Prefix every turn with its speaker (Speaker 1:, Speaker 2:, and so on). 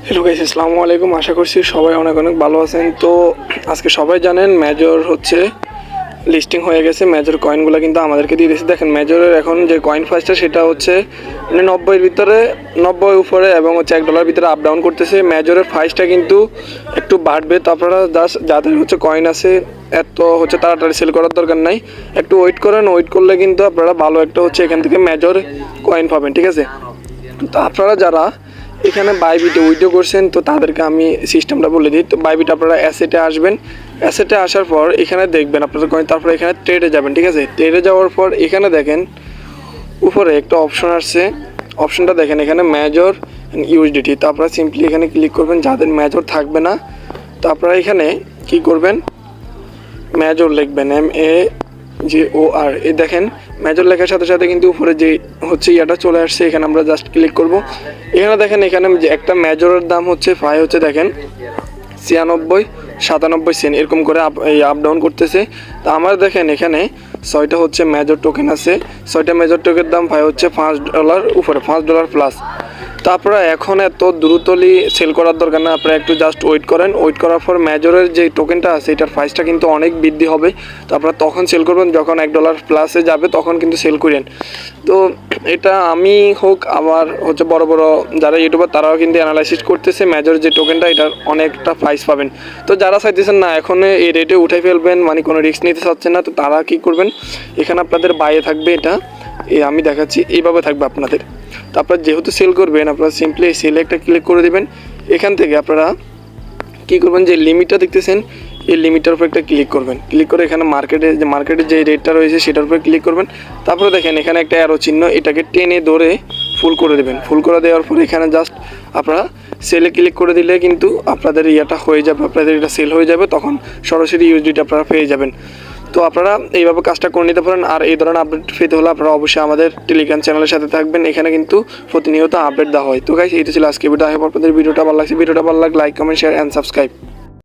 Speaker 1: Hello guys, আসসালামু আলাইকুম। আশা করছি সবাই অনেক অনেক ভালো আছেন। তো আজকে সবাই জানেন মেজর হচ্ছে লিস্টিং হয়ে গেছে। মেজর কয়েনগুলো কিন্তু আমাদেরকে দিয়ে দিয়েছে। দেখেন মেজরের এখন যে কয়েন ফার্স্টটা সেটা হচ্ছে মানে 90-এর ভিতরে, 90 উপরে এবং হচ্ছে $1 ভিতরে আপ ডাউন করতেছে। মেজরের ফার্স্টটা কিন্তু একটু বাড়বে। তো আপনারা জাস্ট যাদের হচ্ছে কয়েন আছে এত হচ্ছে তাড়াতাড়ি সেল করার দরকার নাই, একটু ওয়েট করেন। ওয়েট করলে কিন্তু আপনারা ভালো একটা হচ্ছে এখান থেকে মেজর কয়েন পাবেন, ঠিক আছে? তো আপনারা যারা এখানে বাইবিটে উইথড্র করছেন তো তাদেরকে আমি সিস্টেমটা বলে দিই। তো বাইবিটে আপনারা অ্যাসেটে আসবেন। অ্যাসেটে আসার পর এখানে দেখবেন আপনাদের কয়েন, তারপরে এখানে ট্রেডে যাবেন, ঠিক আছে? ট্রেডে যাওয়ার পর এখানে দেখেন উপরে একটা অপশন আসছে। অপশনটা দেখেন এখানে মেজর ইউএসডিটি। তো আপনারা সিম্পলি এখানে ক্লিক করবেন। যাদের মেজর থাকবে না তো আপনারা এখানে কি করবেন, মেজর লিখবেন, MAJOR। এই দেখেন মেজর লেখার সাথে সাথে কিন্তু উপরে যে হচ্ছে ইয়াটা চলে আসছে। এখানে আমরা জাস্ট ক্লিক করব। এখানে দেখেন এখানে যে একটা মেজরের দাম হচ্ছে হচ্ছে দেখেন 96-97 সেন্ট এরকম করে আপ ডাউন করতেছে। তো আমার দেখেন এখানে 6টা হচ্ছে মেজর টোকেন আছে। 6টা মেজর টোকেনের দাম হচ্ছে $5 উপরে, $5 প্লাস। তো আপনারা এখন এত দ্রুতলি সেল করার দরকার না, আপনারা একটু জাস্ট ওয়েট করেন। ওয়েট করার পর মেজরের যে টোকেনটা আছে এটার প্রাইসটা কিন্তু অনেক বৃদ্ধি হবে। তো আপনারা তখন সেল করবেন, যখন $1 প্লাসে যাবে তখন কিন্তু সেল করেন। তো এটা আমি হোক আবার হচ্ছে বড় বড় যারা ইউটিউবার তারাও কিন্তু অ্যানালাইসিস করতেছে মেজর যে টোকেনটা এটার অনেকটা প্রাইস পাবেন। তো যারা চাইতেছেন না এখন এই রেটে উঠে ফেলবেন, মানে কোনো রিস্ক নিতে চাচ্ছেন না, তো তারা কী করবেন, এখানে আপনাদের বাইরে থাকবে এটা, আমি দেখাচ্ছি এইভাবে থাকবে আপনাদের। তো আপনারা যেহেতু সেল করবেন আপনারা সিম্পলি সেলে একটা ক্লিক করে দেবেন। এখান থেকে আপনারা কী করবেন, যে লিমিটটা দেখতেছেন এই লিমিটটার উপর একটা ক্লিক করবেন। ক্লিক করে এখানে মার্কেটের যে রেটটা রয়েছে সেটার উপরে ক্লিক করবেন। তারপরে দেখেন এখানে একটা অ্যারো চিহ্ন, এটাকে টেনে ধরে ফুল করে দেবেন। ফুল করে দেওয়ার পর এখানে জাস্ট আপনারা সেলে ক্লিক করে দিলে কিন্তু আপনাদের ইয়াটা হয়ে যাবে, আপনাদের এটা সেল হয়ে যাবে। তখন সরাসরি ইউএসডিটি আপনারা পেয়ে যাবেন। তো আপনারা এইভাবে কাজটা করে নিতে পারেন। আর এই ধরনের আপডেট পেতে হলে আপনারা অবশ্যই আমাদের টেলিগ্রাম চ্যানেলের সাথে থাকবেন। এখানে কিন্তু প্রতিনিয়ত আপডেট দেওয়া হয়। তো গাইস, এটা ছিল আজকে ভিডিও। আপনাদের ভিডিওটা ভালো লাগছে, ভিডিওটা ভালো লাগলে like, comment, share and subscribe.